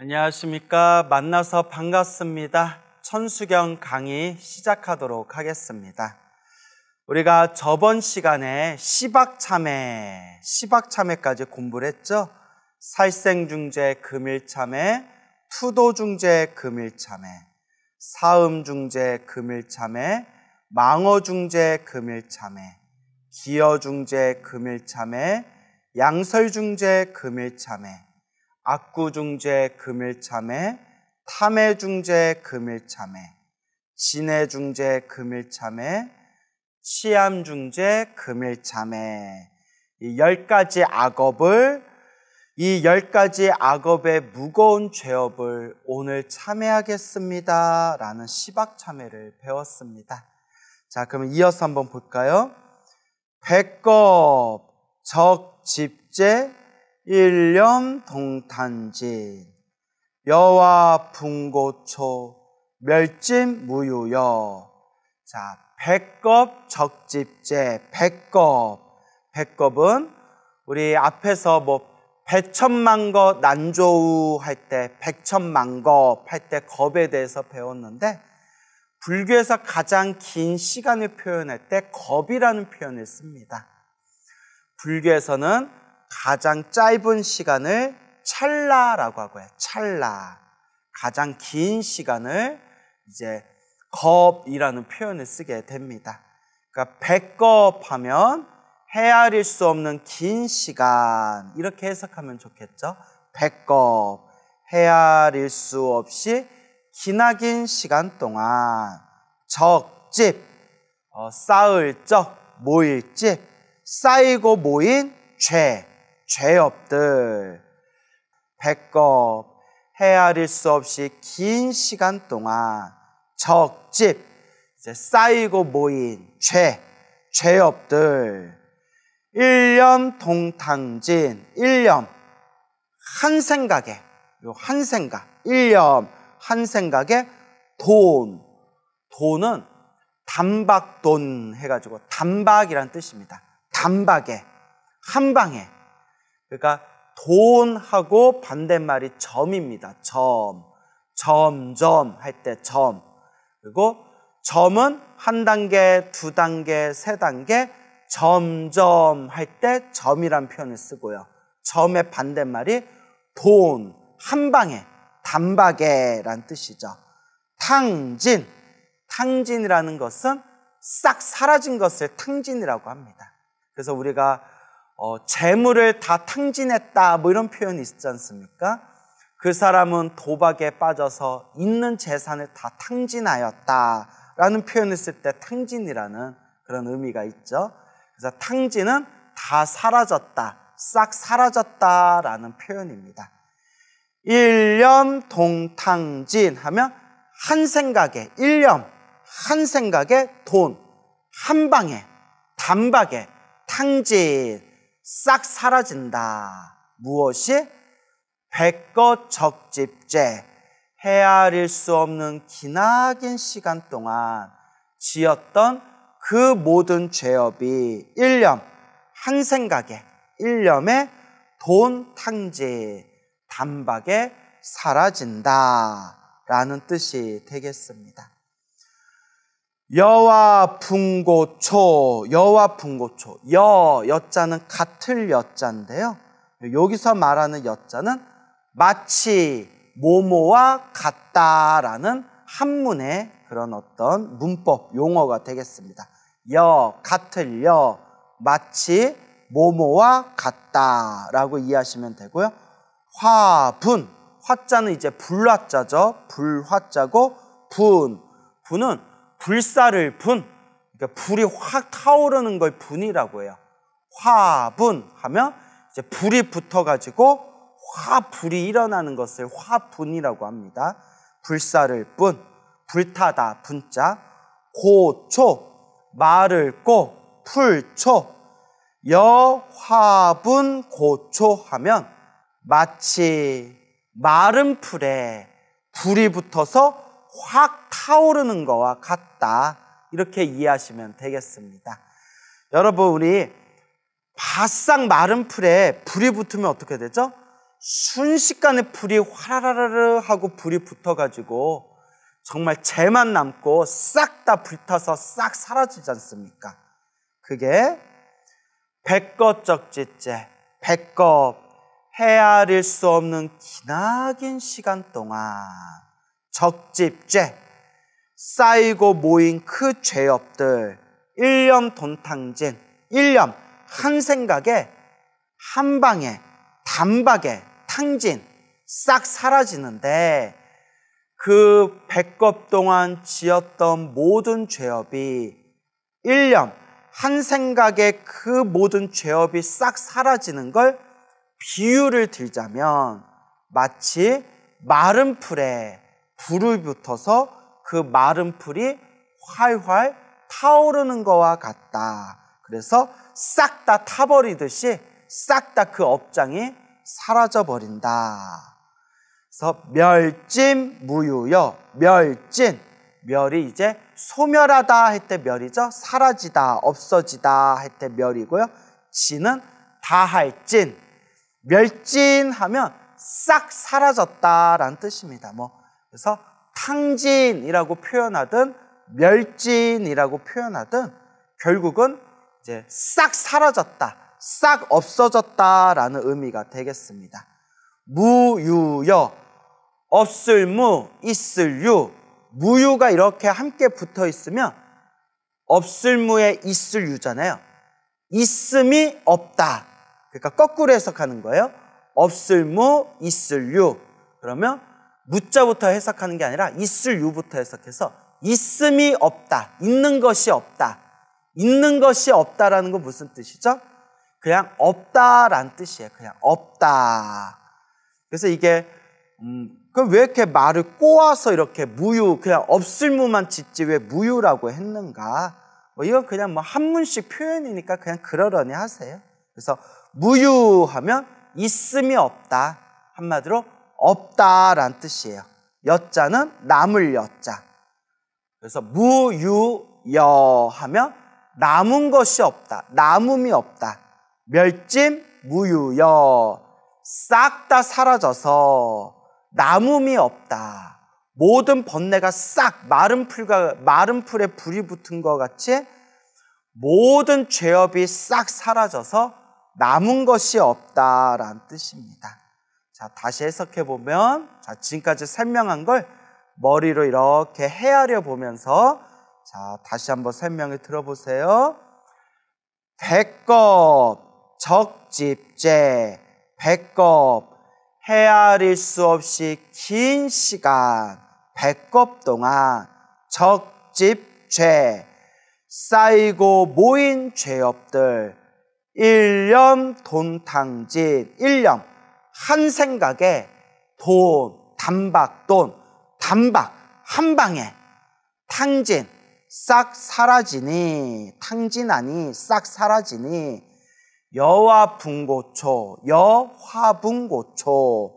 안녕하십니까. 만나서 반갑습니다. 천수경 강의 시작하도록 하겠습니다. 우리가 저번 시간에 시박참회까지 공부를 했죠. 살생중재 금일참회, 투도중재 금일참회, 사음중재 금일참회, 망어중재 금일참회, 기여중재 금일참회, 양설중재 금일참회, 악구중재 금일참회, 탐해중재 금일참회, 진해중재 금일참회, 치암중재 금일참회, 이 10가지 악업의 무거운 죄업을 오늘 참회하겠습니다 라는 시박참회를 배웠습니다. 자, 그럼 이어서 한번 볼까요? 백겁, 적집제, 일념 동탄진, 여와 분고초, 멸진 무유여. 자, 백겁 적집제, 백겁은 우리 앞에서 백천만거 난조우 할 때, 백천만겁 할 때 겁에 대해서 배웠는데, 불교에서 가장 긴 시간을 표현할 때 겁이라는 표현을 씁니다. 불교에서는 가장 짧은 시간을 찰나라고 하고요. 찰나. 가장 긴 시간을 이제 겁이라는 표현을 쓰게 됩니다. 그러니까 백겁 하면 헤아릴 수 없는 긴 시간, 이렇게 해석하면 좋겠죠. 백겁, 헤아릴 수 없이 기나긴 시간 동안. 적집, 쌓을 적, 모일 집, 쌓이고 모인 죄업들. 백겁, 헤아릴 수 없이 긴 시간 동안. 적집, 이제 쌓이고 모인 죄업들. 일념 동탕진, 일념, 한 생각에, 일념, 한 생각에 돈은 단박돈 해가지고 단박이란 뜻입니다. 단박에, 한 방에. 그러니까 돈하고 반대말이 점입니다. 점점 할 때 점. 그리고 점은 한 단계, 두 단계, 세 단계, 점점 할 때 점이란 표현을 쓰고요. 점의 반대말이 돈, 한 방에, 단박에란 뜻이죠. 탕진이라는 것은 싹 사라진 것을 탕진이라고 합니다. 그래서 우리가 재물을 다 탕진했다 이런 표현이 있지 않습니까? 그 사람은 도박에 빠져서 있는 재산을 다 탕진하였다 라는 표현을 쓸 때 탕진이라는 그런 의미가 있죠. 그래서 탕진은 다 사라졌다, 싹 사라졌다 라는 표현입니다. 일념 동탕진 하면 한 생각에, 일념, 한 생각에 돈, 한 방에, 단박에, 탕진, 싹 사라진다. 무엇이? 백거 적집제, 헤아릴 수 없는 기나긴 시간 동안 지었던 그 모든 죄업이 일념, 한 생각에, 일념에 돈 탕진, 단박에 사라진다 라는 뜻이 되겠습니다. 여와 분고초, 여자는 같을 여자인데요. 여기서 말하는 여자는 마치 모모와 같다라는 한문의 그런 어떤 문법 용어가 되겠습니다. 같을 마치 모모와 같다라고 이해하시면 되고요. 화자는 이제 불화자죠. 불화자고 분은 불사를 그러니까 불이 확 타오르는 걸 분이라고 해요. 화분 하면 이제 불이 붙어가지고 불이 일어나는 것을 화분이라고 합니다. 불사를 불타다 분자. 고초, 말을 풀초. 여화분 고초 하면 마치 마른 풀에 불이 붙어서 확 타오르는 거와 같다. 이렇게 이해하시면 되겠습니다. 여러분, 우리 바싹 마른 풀에 불이 붙으면 어떻게 되죠? 순식간에 불이 화라라르 하고 불이 붙어가지고 정말 재만 남고 싹 다 불타서 싹 사라지지 않습니까? 그게 백겁적지째, 백겁, 헤아릴 수 없는 기나긴 시간 동안 적집죄, 쌓이고 모인 그 죄업들, 일념 돈탕진, 일념 한 생각에 한 방에 단박에 탕진 싹 사라지는데, 그 백겁 동안 지었던 모든 죄업이 일념 한 생각에 그 모든 죄업이 싹 사라지는 걸 비유를 들자면 마치 마른 풀에 불을 붙어서 그 마른 풀이 활활 타오르는 거와 같다. 그래서 싹 다 타버리듯이 싹 다 그 업장이 사라져버린다. 그래서 멸진무유여, 멸진, 멸이 이제 소멸하다 할 때 멸이죠. 사라지다, 없어지다 할 때 멸이고요. 진은 다할 진, 멸진하면 싹 사라졌다라는 뜻입니다. 그래서 탕진이라고 표현하든 멸진이라고 표현하든 결국은 이제 싹 사라졌다, 싹 없어졌다라는 의미가 되겠습니다. 무유여, 없을 무, 있을 유. 무유가 이렇게 함께 붙어 있으면 없을 무에 있을 유잖아요. 있음이 없다. 그러니까 거꾸로 해석하는 거예요. 없을 무, 있을 유. 그러면 무자부터 해석하는 게 아니라 있을 유부터 해석해서 있음이 없다. 있는 것이 없다. 있는 것이 없다라는 건 무슨 뜻이죠? 그냥 없다라는 뜻이에요. 그냥 없다. 그래서 이게 그럼 왜 이렇게 말을 꼬아서 이렇게 무유, 그냥 없을 무만 짓지 왜 무유라고 했는가? 이건 그냥 한문식 표현이니까 그냥 그러려니 하세요. 그래서 무유하면 있음이 없다. 한마디로 없다라는 뜻이에요. 여자는 남을 여자. 그래서 무유여 하면 남은 것이 없다. 남음이 없다. 멸진 무유여, 싹 다 사라져서 남음이 없다. 모든 번뇌가 싹 마른 풀에 불이 붙은 것 같이 모든 죄업이 싹 사라져서 남은 것이 없다라는 뜻입니다. 자, 다시 해석해 보면, 자, 지금까지 설명한 걸 머리로 이렇게 헤아려 보면서, 자, 다시 한번 설명을 들어보세요. 백겁, 적집죄, 백겁, 헤아릴 수 없이 긴 시간, 백겁 동안 적집죄, 쌓이고 모인 죄업들, 일념 돈탕진, 일념 한 생각에 돈, 단박 한 방에 탕진 싹 사라지니, 탕진하니 싹 사라지니, 여화분고초, 여화분고초,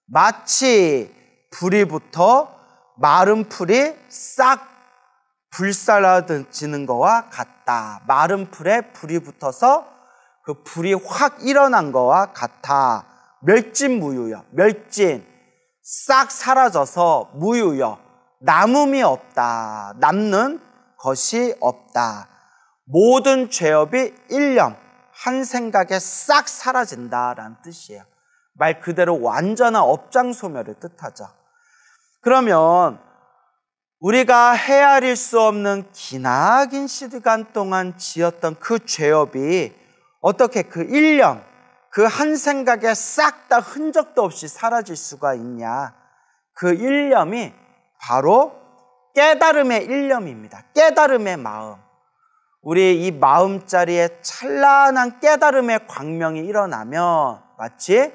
마치 불이 붙어 마른 풀이 싹 불사라지는 거와 같다. 마른 풀에 불이 붙어서 그 불이 확 일어난 거와 같아. 멸진무유여, 멸진, 싹 사라져서 무유여, 남음이 없다. 남는 것이 없다. 모든 죄업이 일념, 한 생각에 싹 사라진다라는 뜻이에요. 말 그대로 완전한 업장소멸을 뜻하죠. 그러면 우리가 헤아릴 수 없는 기나긴 시간 동안 지었던 그 죄업이 어떻게 그 일념, 그 한 생각에 싹 다 흔적도 없이 사라질 수가 있냐? 그 일념이 바로 깨달음의 일념입니다. 깨달음의 마음. 우리 이 마음자리에 찬란한 깨달음의 광명이 일어나면 마치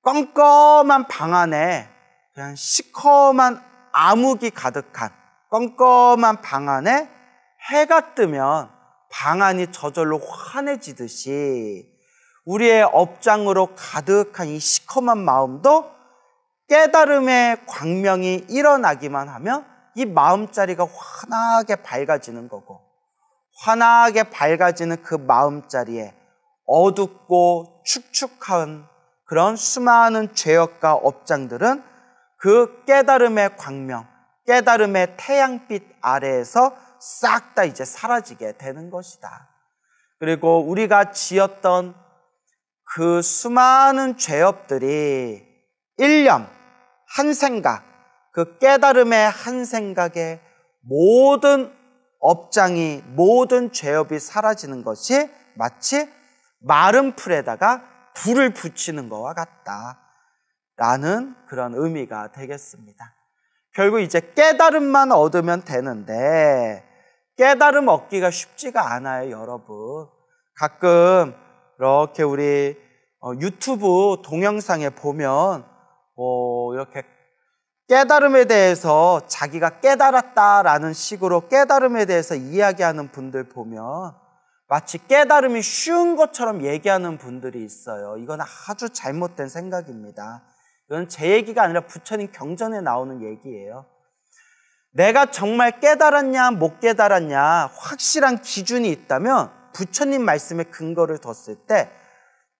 껌껌한 방 안에 그냥 시커먼 암흑이 가득한 껌껌한 방 안에 해가 뜨면 방 안이 저절로 환해지듯이 우리의 업장으로 가득한 이 시커먼 마음도 깨달음의 광명이 일어나기만 하면 이 마음자리가 환하게 밝아지는 거고, 환하게 밝아지는 그 마음자리에 어둡고 축축한 그런 수많은 죄악과 업장들은 그 깨달음의 광명, 깨달음의 태양빛 아래에서 싹 다 이제 사라지게 되는 것이다. 그리고 우리가 지었던 그 수많은 죄업들이 일념, 한 생각, 그 깨달음의 한 생각에 모든 업장이, 모든 죄업이 사라지는 것이 마치 마른 풀에다가 불을 붙이는 것과 같다라는 그런 의미가 되겠습니다. 결국 이제 깨달음만 얻으면 되는데 깨달음 얻기가 쉽지가 않아요, 여러분. 가끔 이렇게 우리 유튜브 동영상에 보면 이렇게 깨달음에 대해서 자기가 깨달았다라는 식으로 깨달음에 대해서 이야기하는 분들 보면 마치 깨달음이 쉬운 것처럼 얘기하는 분들이 있어요. 이건 아주 잘못된 생각입니다. 이건 제 얘기가 아니라 부처님 경전에 나오는 얘기예요. 내가 정말 깨달았냐 못 깨달았냐 확실한 기준이 있다면 부처님 말씀에 근거를 뒀을 때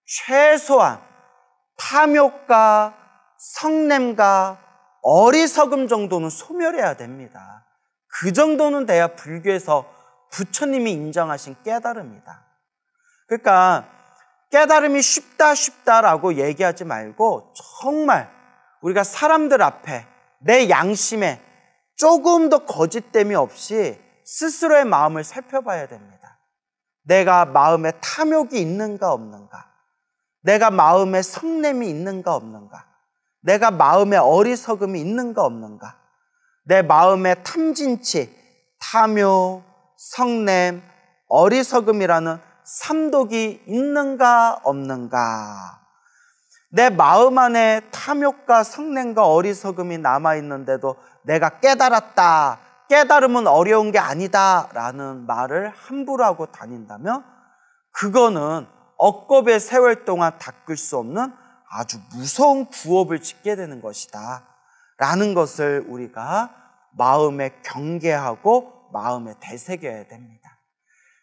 최소한 탐욕과 성냄과 어리석음 정도는 소멸해야 됩니다. 그 정도는 돼야 불교에서 부처님이 인정하신 깨달음이다. 그러니까 깨달음이 쉽다라고 얘기하지 말고 정말 우리가 사람들 앞에 내 양심에 조금 더 거짓됨이 없이 스스로의 마음을 살펴봐야 됩니다. 내가 마음에 탐욕이 있는가 없는가, 내가 마음에 성냄이 있는가 없는가, 내가 마음에 어리석음이 있는가 없는가, 내 마음에 탐진치, 탐욕, 성냄, 어리석음이라는 삼독이 있는가 없는가, 내 마음 안에 탐욕과 성냄과 어리석음이 남아있는데도 내가 깨달았다, 깨달음은 어려운 게 아니다 라는 말을 함부로 하고 다닌다면 그거는 억겁의 세월 동안 닦을 수 없는 아주 무서운 부업을 짓게 되는 것이다 라는 것을 우리가 마음에 경계하고 마음에 되새겨야 됩니다.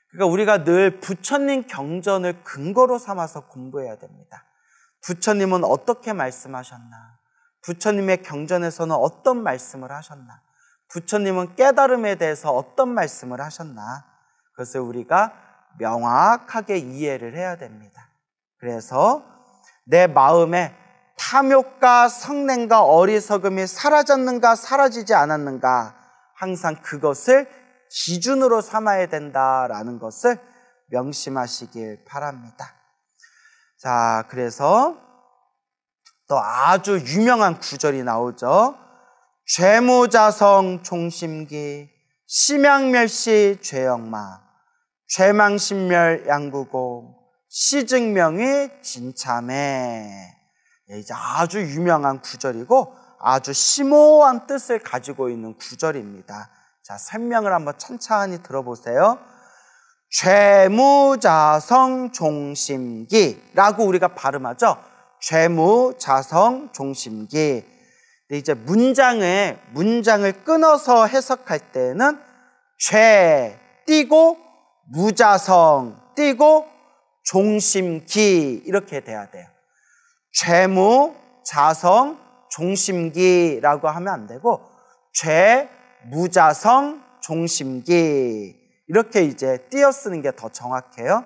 그러니까 우리가 늘 부처님 경전을 근거로 삼아서 공부해야 됩니다. 부처님은 어떻게 말씀하셨나? 부처님의 경전에서는 어떤 말씀을 하셨나? 부처님은 깨달음에 대해서 어떤 말씀을 하셨나? 그것을 우리가 명확하게 이해를 해야 됩니다. 그래서 내 마음에 탐욕과 성냄과 어리석음이 사라졌는가 사라지지 않았는가 항상 그것을 기준으로 삼아야 된다라는 것을 명심하시길 바랍니다. 자, 그래서 또 아주 유명한 구절이 나오죠. 죄무자성 종심기 심양멸시 죄영마 죄망신멸 양구공 시증명이 진참해. 이제 아주 유명한 구절이고 아주 심오한 뜻을 가지고 있는 구절입니다. 자, 설명을 한번 천천히 들어보세요. 죄무자성 종심기라고 우리가 발음하죠. 죄무자성 종심기. 근데 이제 문장을 끊어서 해석할 때는 죄 띄고 무자성 띄고 종심기 이렇게 돼야 돼요. 죄무자성 종심기라고 하면 안 되고 죄무자성 종심기 이렇게 이제 띄어쓰는 게 더 정확해요.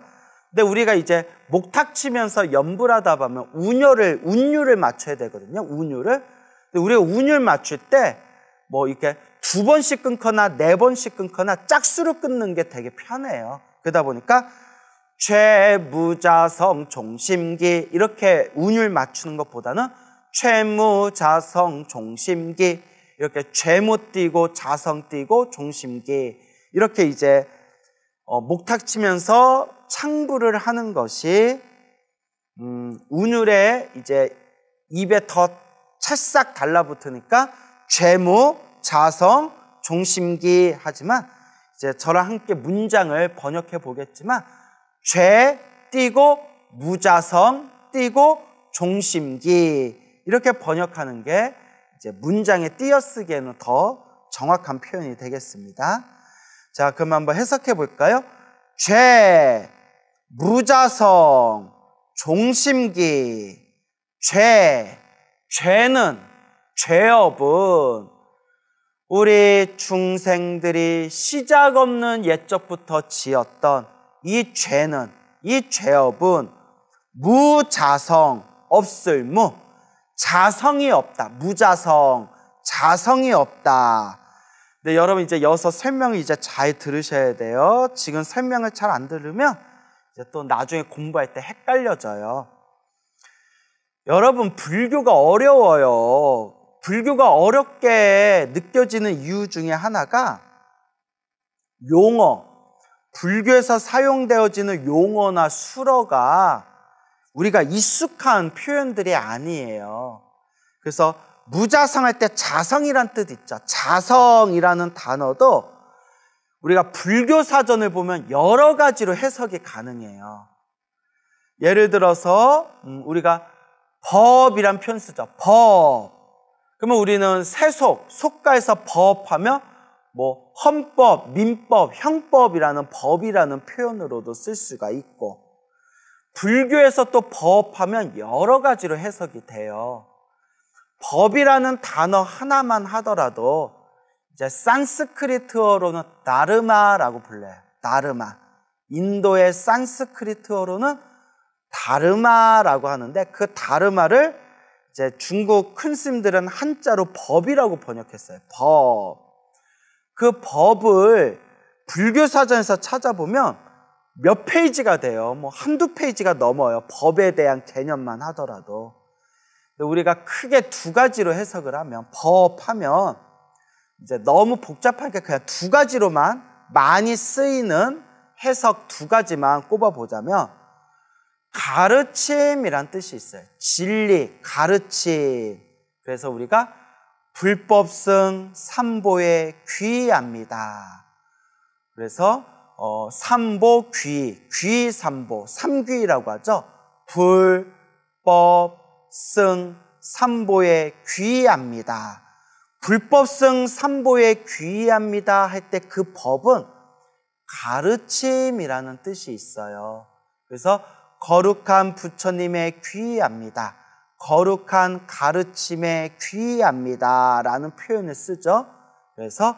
근데 우리가 이제 목탁 치면서 연불 하다 보면 운율을 맞춰야 되거든요. 운율을. 근데 우리가 운율 맞출 때 뭐 이렇게 2번씩 끊거나 4번씩 끊거나 짝수로 끊는 게 되게 편해요. 그러다 보니까 죄무자성 종심기 이렇게 운율 맞추는 것보다는 죄무자성 종심기 이렇게 죄무 띄고 자성 띄고 종심기 이렇게 이제 목탁 치면서 창부를 하는 것이 운율에 이제 입에 더 찰싹 달라붙으니까 죄무, 자성, 종심기 하지만 이제 저랑 함께 문장을 번역해 보겠지만 죄 띄고 무자성 띄고 종심기 이렇게 번역하는 게 이제 문장에 띄어쓰기에는 더 정확한 표현이 되겠습니다. 자, 그럼 한번 해석해 볼까요? 죄, 무자성, 종심기. 죄는, 죄업은 우리 중생들이 시작 없는 옛적부터 지었던 이 죄는, 이 죄업은 무자성, 없을 무, 자성이 없다. 무자성, 자성이 없다. 네, 여러분 이제 여기서 설명을 이제 잘 들으셔야 돼요. 지금 설명을 잘 안 들으면 이제 또 나중에 공부할 때 헷갈려져요. 여러분, 불교가 어려워요. 불교가 어렵게 느껴지는 이유 중에 하나가 용어, 불교에서 사용되어지는 용어나 수어가 우리가 익숙한 표현들이 아니에요. 그래서 무자성할 때 자성이란 뜻 있죠. 자성이라는 단어도 우리가 불교 사전을 보면 여러 가지로 해석이 가능해요. 예를 들어서 우리가 법이란 표현 쓰죠. 법. 그러면 우리는 세속, 속가에서 법하면 뭐 헌법, 민법, 형법이라는 법이라는 표현으로도 쓸 수가 있고, 불교에서 또 법하면 여러 가지로 해석이 돼요. 법이라는 단어 하나만 하더라도 이제 산스크리트어로는 다르마라고 불러요. 다르마. 인도의 산스크리트어로는 다르마라고 하는데, 그 다르마를 이제 중국 큰 스님들은 한자로 법이라고 번역했어요. 법. 그 법을 불교 사전에서 찾아보면 몇 페이지가 돼요. 뭐 한두 페이지가 넘어요. 법에 대한 개념만 하더라도. 우리가 크게 두 가지로 해석을 하면, 법하면 이제 너무 복잡하게 그냥 두 가지로만 많이 쓰이는 해석 두 가지만 꼽아보자면, 가르침이란 뜻이 있어요. 진리, 가르침. 그래서 우리가 불법승 삼보에 귀의합니다. 그래서 삼보 귀, 귀 삼보, 삼귀라고 하죠. 불법 승 삼보에 귀의합니다. 불법승 삼보에 귀의합니다 할 때 그 법은 가르침이라는 뜻이 있어요. 그래서 거룩한 부처님의 귀의합니다. 거룩한 가르침에 귀의합니다 라는 표현을 쓰죠. 그래서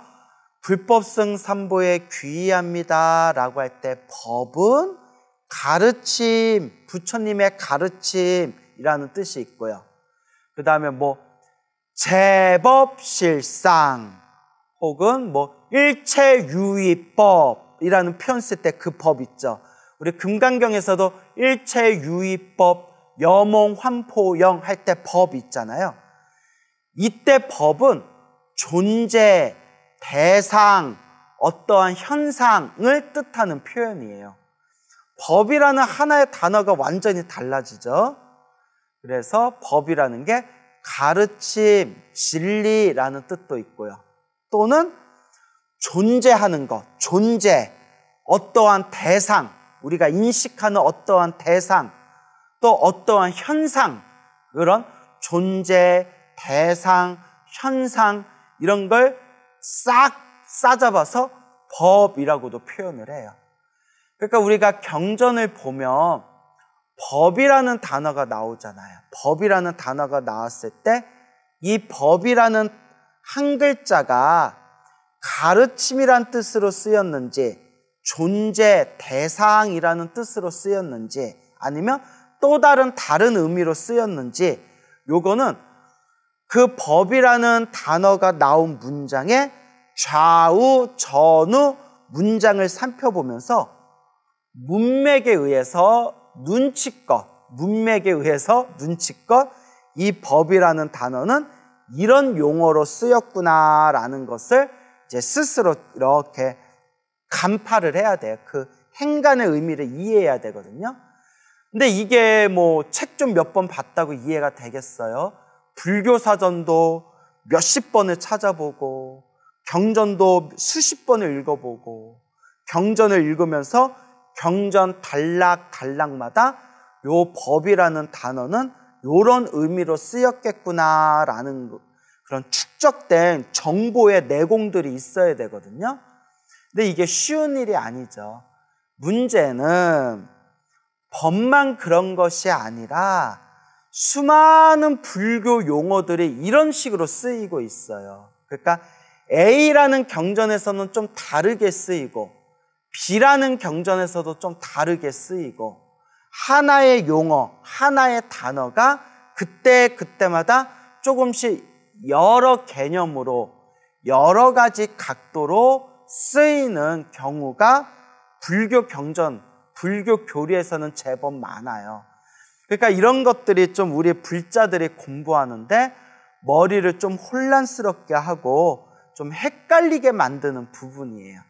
불법승 삼보에 귀의합니다 라고 할 때 법은 가르침, 부처님의 가르침이라는 뜻이 있고요. 그 다음에 뭐 제법실상 혹은 뭐 일체유의법이라는 표현 쓸 때 그 법 있죠. 우리 금강경에서도 일체유의법, 여몽환포영 할 때 법 있잖아요. 이때 법은 존재, 대상, 어떠한 현상을 뜻하는 표현이에요. 법이라는 하나의 단어가 완전히 달라지죠. 그래서 법이라는 게 가르침, 진리라는 뜻도 있고요. 또는 존재하는 것, 존재, 어떠한 대상, 우리가 인식하는 어떠한 대상, 또 어떠한 현상, 그런 존재, 대상, 현상 이런 걸 싹 싸잡아서 법이라고도 표현을 해요. 그러니까 우리가 경전을 보면 법이라는 단어가 나오잖아요. 법이라는 단어가 나왔을 때 이 법이라는 한 글자가 가르침이란 뜻으로 쓰였는지, 존재, 대상이라는 뜻으로 쓰였는지, 아니면 또 다른 의미로 쓰였는지, 요거는 그 법이라는 단어가 나온 문장의 좌우, 전후 문장을 살펴보면서 문맥에 의해서 눈치껏 이 법이라는 단어는 이런 용어로 쓰였구나라는 것을 이제 스스로 이렇게 간파를 해야 돼요. 그 행간의 의미를 이해해야 되거든요. 근데 이게 뭐 책 좀 몇 번 봤다고 이해가 되겠어요? 불교 사전도 몇십 번을 찾아보고 경전도 수십 번을 읽어보고, 경전을 읽으면서 경전 단락마다 요 법이라는 단어는 요런 의미로 쓰였겠구나라는 그런 축적된 정보의 내공들이 있어야 되거든요. 근데 이게 쉬운 일이 아니죠. 문제는 법만 그런 것이 아니라 수많은 불교 용어들이 이런 식으로 쓰이고 있어요. 그러니까 A라는 경전에서는 좀 다르게 쓰이고 B라는 경전에서도 좀 다르게 쓰이고 하나의 용어, 하나의 단어가 그때마다 조금씩 여러 개념으로 여러 가지 각도로 쓰이는 경우가 불교 경전, 불교 교리에서는 제법 많아요. 그러니까 이런 것들이 좀 우리 불자들이 공부하는데 머리를 좀 혼란스럽게 하고 좀 헷갈리게 만드는 부분이에요.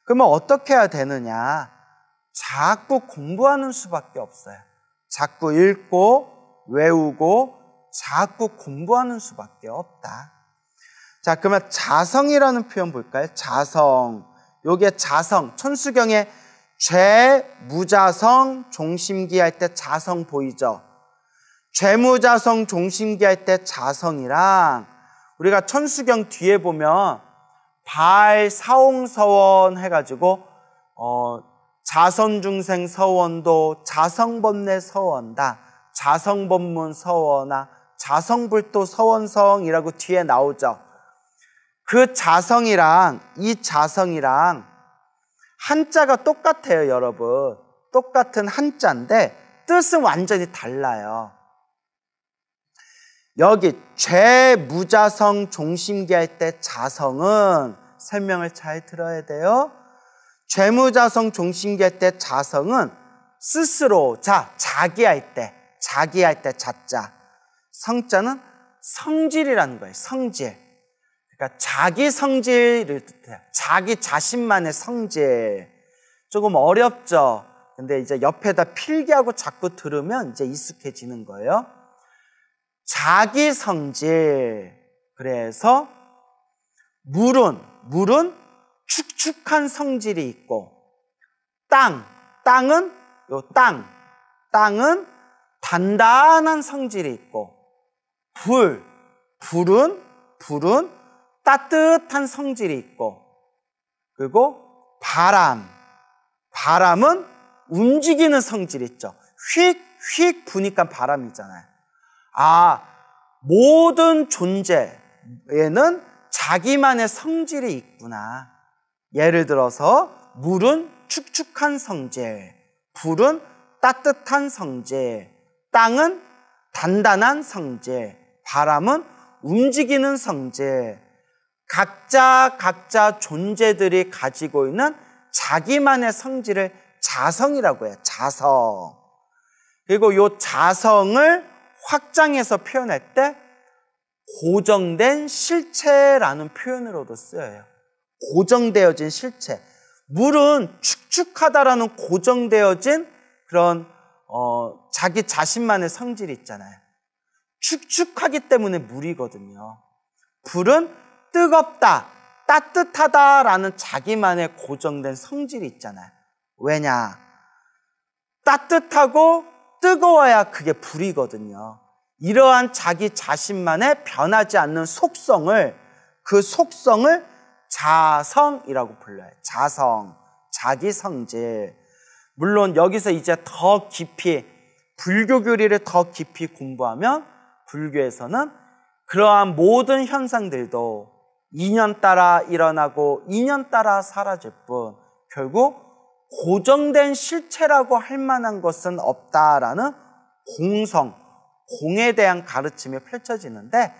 그러면 어떻게 해야 되느냐? 자꾸 공부하는 수밖에 없어요. 자꾸 읽고 외우고 자꾸 공부하는 수밖에 없다. 자, 그러면 자성이라는 표현 볼까요? 자성. 요게 자성. 천수경에 죄무자성 종심기 할 때 자성 보이죠? 죄무자성 종심기 할 때 자성이랑 우리가 천수경 뒤에 보면 발사홍서원 해가지고 자선중생 서원도 자성법내 서원다. 자성법문 서원아 자성불도 서원성이라고 뒤에 나오죠. 그 자성이랑 이 자성이랑 한자가 똑같아요, 여러분. 똑같은 한자인데 뜻은 완전히 달라요. 여기 죄무자성 종심기 할 때 자성은 설명을 잘 들어야 돼요. 죄무자성 종심기 할 때 자성은 스스로 자기 할 때 자자. 성자는 성질이라는 거예요. 성질. 그러니까 자기 성질을 뜻해요. 자기 자신만의 성질. 조금 어렵죠. 근데 이제 옆에다 필기하고 자꾸 들으면 이제 익숙해지는 거예요. 자기 성질. 그래서 물은 축축한 성질이 있고 땅은 단단한 성질이 있고 불은 따뜻한 성질이 있고 그리고 바람은 움직이는 성질이 있죠. 휙 부니까 바람이잖아요. 모든 존재에는 자기만의 성질이 있구나. 예를 들어서 물은 축축한 성질, 불은 따뜻한 성질, 땅은 단단한 성질, 바람은 움직이는 성질. 각자 존재들이 가지고 있는 자기만의 성질을 자성이라고 해요. 자성. 그리고 이 자성을 확장해서 표현할 때 고정된 실체라는 표현으로도 쓰여요. 고정되어진 실체. 물은 축축하다라는 고정되어진 그런 자기 자신만의 성질이 있잖아요. 축축하기 때문에 물이거든요. 불은 뜨겁다, 따뜻하다라는 자기만의 고정된 성질이 있잖아요. 왜냐? 따뜻하고 뜨거워야 그게 불이거든요. 이러한 자기 자신만의 변하지 않는 속성을, 그 속성을 자성이라고 불러요. 자성, 자기 성질. 물론 여기서 이제 더 깊이 불교 교리를 더 깊이 공부하면 불교에서는 그러한 모든 현상들도 인연 따라 일어나고 인연 따라 사라질 뿐 결국 고정된 실체라고 할 만한 것은 없다라는 공에 대한 가르침이 펼쳐지는데,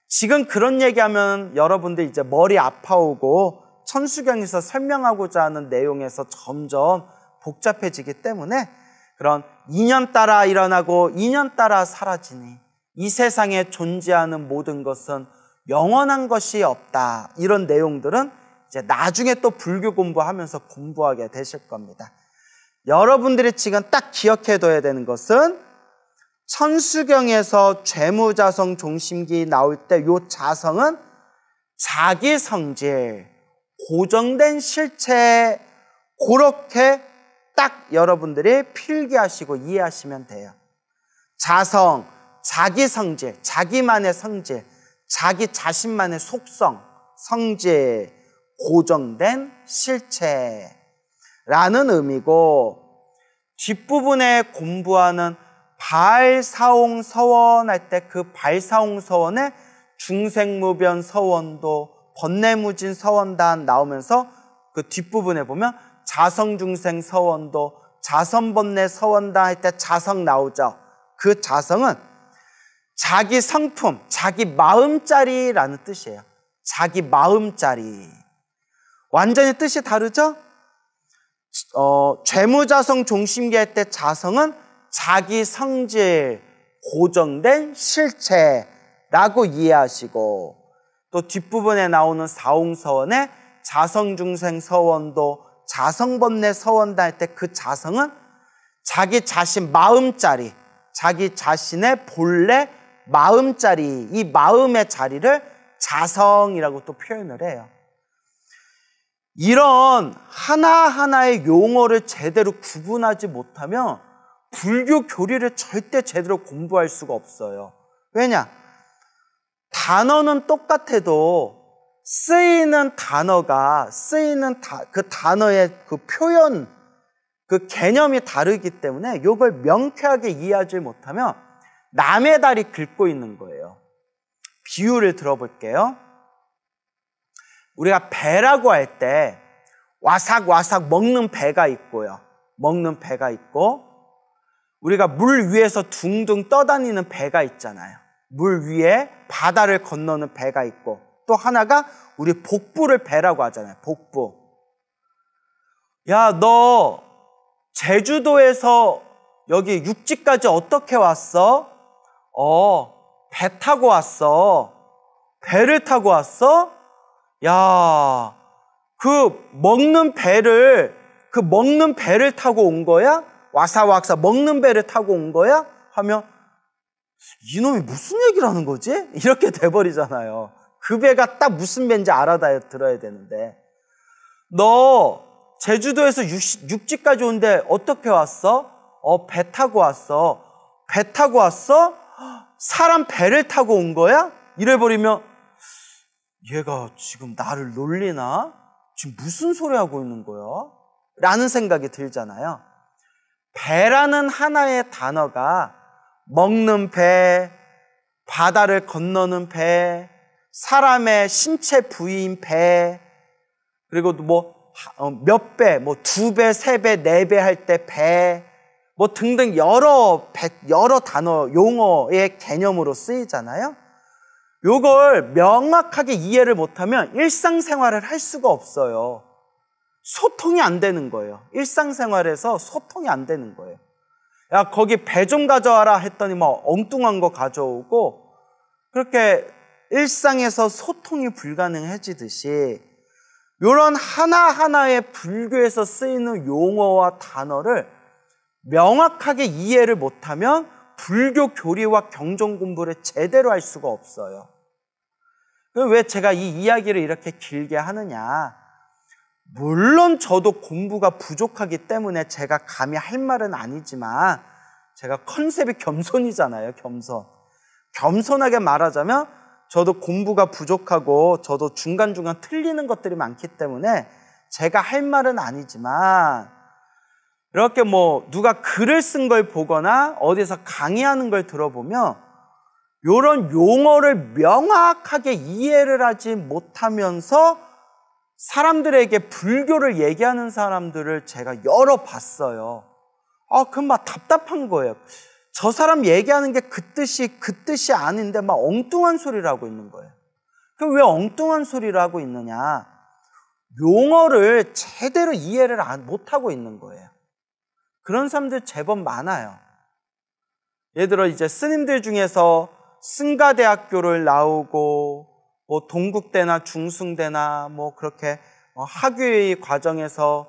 지금 그런 얘기하면 여러분들 이제 머리 아파오고 천수경에서 설명하고자 하는 내용에서 점점 복잡해지기 때문에 그런 인연 따라 일어나고 인연 따라 사라지니 이 세상에 존재하는 모든 것은 영원한 것이 없다, 이런 내용들은 이제 나중에 또 불교 공부하면서 공부하게 되실 겁니다. 여러분들이 지금 딱 기억해둬야 되는 것은 천수경에서 죄무자성 종심기 나올 때 요 자성은 자기 성질, 고정된 실체, 그렇게 딱 여러분들이 필기하시고 이해하시면 돼요. 자성, 자기 성질, 자기만의 성질, 자기 자신만의 속성, 성질, 고정된 실체라는 의미고, 뒷부분에 공부하는 발사홍 서원 할 때 그 발사홍 서원에 중생무변 서원도 번뇌무진 서원단 나오면서 그 뒷부분에 보면 자성중생 서원도 자선번뇌 서원단 할 때 자성 나오죠. 그 자성은 자기 성품, 자기 마음짜리라는 뜻이에요. 자기 마음짜리. 완전히 뜻이 다르죠? 죄무자성 종심기 할 때 자성은 자기 성질, 고정된 실체라고 이해하시고, 또 뒷부분에 나오는 사홍서원에 자성중생 서원도 자성번뇌 서원단 할 때 그 자성은 자기 자신 마음짜리, 자기 자신의 본래 마음짜리, 이 마음의 자리를 자성이라고 또 표현을 해요. 이런 하나하나의 용어를 제대로 구분하지 못하면 불교 교리를 절대 제대로 공부할 수가 없어요. 왜냐? 단어는 똑같아도 쓰이는 단어가, 그 단어의 그 표현, 그 개념이 다르기 때문에 이걸 명쾌하게 이해하지 못하면 남의 다리 긁고 있는 거예요. 비유를 들어볼게요. 우리가 배라고 할 때 와삭와삭 먹는 배가 있고요. 먹는 배가 있고, 우리가 물 위에서 둥둥 떠다니는 배가 있잖아요. 물 위에 바다를 건너는 배가 있고, 또 하나가 우리 복부를 배라고 하잖아요. 복부. 야, 너 제주도에서 여기 육지까지 어떻게 왔어? 배 타고 왔어. 배를 타고 왔어? 야, 그 먹는 배를 타고 온 거야? 와사와사 먹는 배를 타고 온 거야? 하면 이놈이 무슨 얘기를 하는 거지? 이렇게 돼버리잖아요. 그 배가 딱 무슨 배인지 알아들어야 되는데, 너 제주도에서 육지까지 온데 어떻게 왔어? 배 타고 왔어. 배 타고 왔어? 사람 배를 타고 온 거야? 이래버리면 얘가 지금 나를 놀리나? 지금 무슨 소리 하고 있는 거야? 라는 생각이 들잖아요. 배라는 하나의 단어가 먹는 배, 바다를 건너는 배, 사람의 신체 부위인 배, 그리고 몇 배, 두 배, 세 배, 네 배 할 때 배, 등등 여러 단어, 용어의 개념으로 쓰이잖아요. 요걸 명확하게 이해를 못하면 일상생활을 할 수가 없어요. 소통이 안 되는 거예요. 일상생활에서 소통이 안 되는 거예요. 야, 거기 배 좀 가져와라 했더니 엉뚱한 거 가져오고, 그렇게 일상에서 소통이 불가능해지듯이 이런 하나하나의 불교에서 쓰이는 용어와 단어를 명확하게 이해를 못하면 불교 교리와 경전 공부를 제대로 할 수가 없어요. 왜 제가 이 이야기를 이렇게 길게 하느냐? 물론 저도 공부가 부족하기 때문에 제가 감히 할 말은 아니지만, 제가 컨셉이 겸손이잖아요. 겸손하게 말하자면 저도 공부가 부족하고 저도 중간중간 틀리는 것들이 많기 때문에 제가 할 말은 아니지만, 이렇게 누가 글을 쓴 걸 보거나 어디서 강의하는 걸 들어보면 이런 용어를 명확하게 이해를 하지 못하면서 사람들에게 불교를 얘기하는 사람들을 제가 여러 봤어요. 그럼 답답한 거예요. 저 사람 얘기하는 게 그 뜻이 아닌데 엉뚱한 소리를 하고 있는 거예요. 그럼 왜 엉뚱한 소리를 하고 있느냐? 용어를 제대로 이해를 못하고 있는 거예요. 그런 사람들 제법 많아요. 예를 들어 이제 스님들 중에서 승가대학교를 나오고 동국대나 중승대나 그렇게 학위 과정에서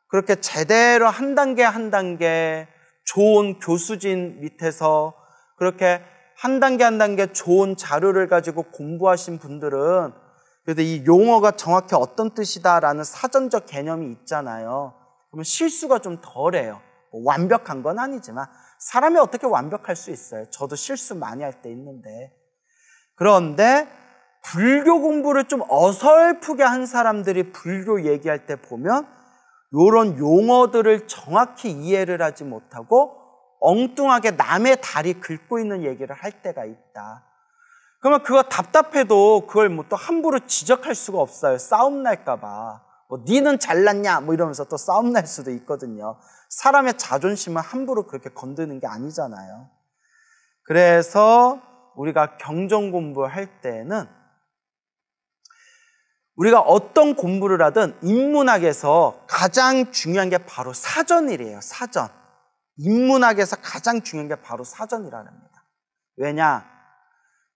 그렇게 제대로 한 단계 한 단계 좋은 교수진 밑에서 그렇게 한 단계 한 단계 좋은 자료를 가지고 공부하신 분들은 그래도 이 용어가 정확히 어떤 뜻이다라는 사전적 개념이 있잖아요. 그러면 실수가 좀 덜해요. 완벽한 건 아니지만 사람이 어떻게 완벽할 수 있어요? 저도 실수 많이 할 때 있는데. 그런데 불교 공부를 좀 어설프게 한 사람들이 불교 얘기할 때 보면 이런 용어들을 정확히 이해를 하지 못하고 엉뚱하게 남의 다리 긁고 있는 얘기를 할 때가 있다. 그러면 그거 답답해도 그걸 뭐 또 함부로 지적할 수가 없어요. 싸움 날까 봐. 뭐 니는 잘났냐 뭐 이러면서 또 싸움 날 수도 있거든요. 사람의 자존심은 함부로 그렇게 건드는 게 아니잖아요. 그래서 우리가 경전 공부할 때는 우리가 어떤 공부를 하든 인문학에서 가장 중요한 게 바로 사전이래요. 사전. 인문학에서 가장 중요한 게 바로 사전이라는 겁니다. 왜냐?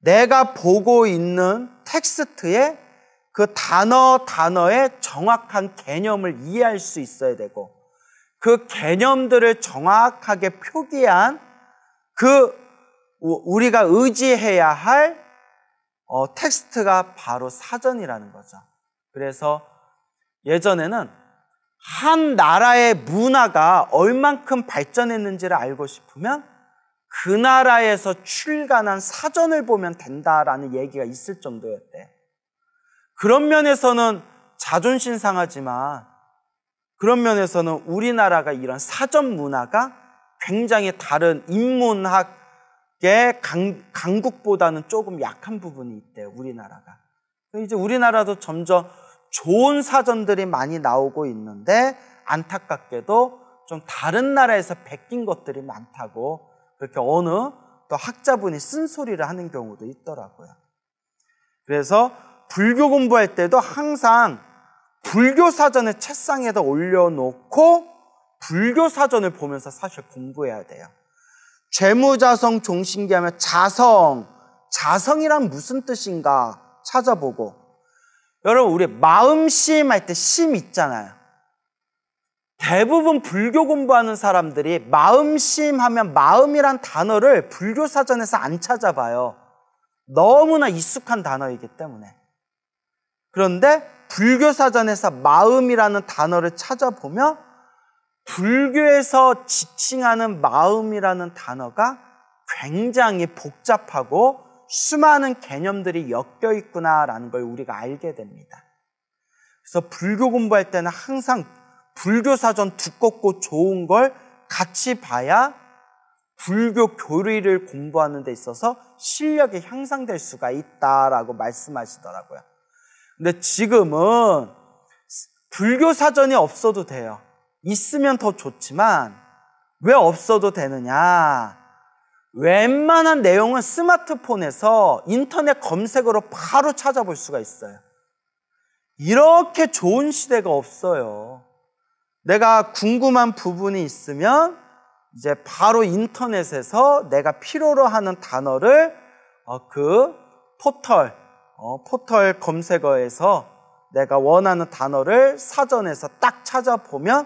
내가 보고 있는 텍스트에 그 단어의 정확한 개념을 이해할 수 있어야 되고 그 개념들을 정확하게 표기한 그 우리가 의지해야 할 텍스트가 바로 사전이라는 거죠. 그래서 예전에는 한 나라의 문화가 얼만큼 발전했는지를 알고 싶으면 그 나라에서 출간한 사전을 보면 된다라는 얘기가 있을 정도였대. 그런 면에서는 자존심 상하지만 그런 면에서는 우리나라가 이런 사전 문화가 굉장히 다른 인문학의 강국보다는 조금 약한 부분이 있대요. 우리나라가. 이제 우리나라도 점점 좋은 사전들이 많이 나오고 있는데 안타깝게도 좀 다른 나라에서 베낀 것들이 많다고 그렇게 어느 또 학자분이 쓴소리를 하는 경우도 있더라고요. 그래서 불교 공부할 때도 항상 불교 사전을 책상에다 올려놓고 불교 사전을 보면서 사실 공부해야 돼요. 죄무자성 종신기 하면 자성이란 무슨 뜻인가 찾아보고 여러분 우리 마음심 할 때 심 있잖아요. 대부분 불교 공부하는 사람들이 마음심 하면 마음이란 단어를 불교 사전에서 안 찾아봐요. 너무나 익숙한 단어이기 때문에. 그런데 불교 사전에서 마음이라는 단어를 찾아보면 불교에서 지칭하는 마음이라는 단어가 굉장히 복잡하고 수많은 개념들이 엮여 있구나라는 걸 우리가 알게 됩니다. 그래서 불교 공부할 때는 항상 불교 사전 두껍고 좋은 걸 같이 봐야 불교 교리를 공부하는 데 있어서 실력이 향상될 수가 있다라고 말씀하시더라고요. 근데 지금은 불교 사전이 없어도 돼요. 있으면 더 좋지만 왜 없어도 되느냐? 웬만한 내용은 스마트폰에서 인터넷 검색으로 바로 찾아볼 수가 있어요. 이렇게 좋은 시대가 없어요. 내가 궁금한 부분이 있으면 이제 바로 인터넷에서 내가 필요로 하는 단어를 그 포털 검색어에서 내가 원하는 단어를 사전에서 딱 찾아보면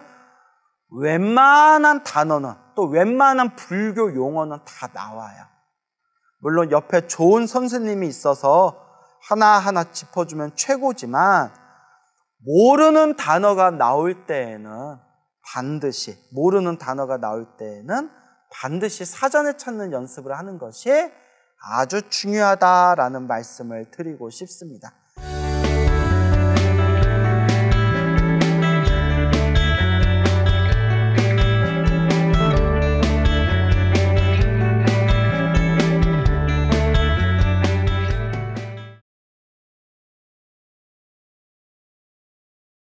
웬만한 단어는 또 웬만한 불교 용어는 다 나와요. 물론 옆에 좋은 선생님이 있어서 하나하나 짚어주면 최고지만 모르는 단어가 나올 때에는 반드시 사전에 찾는 연습을 하는 것이 아주 중요하다라는 말씀을 드리고 싶습니다.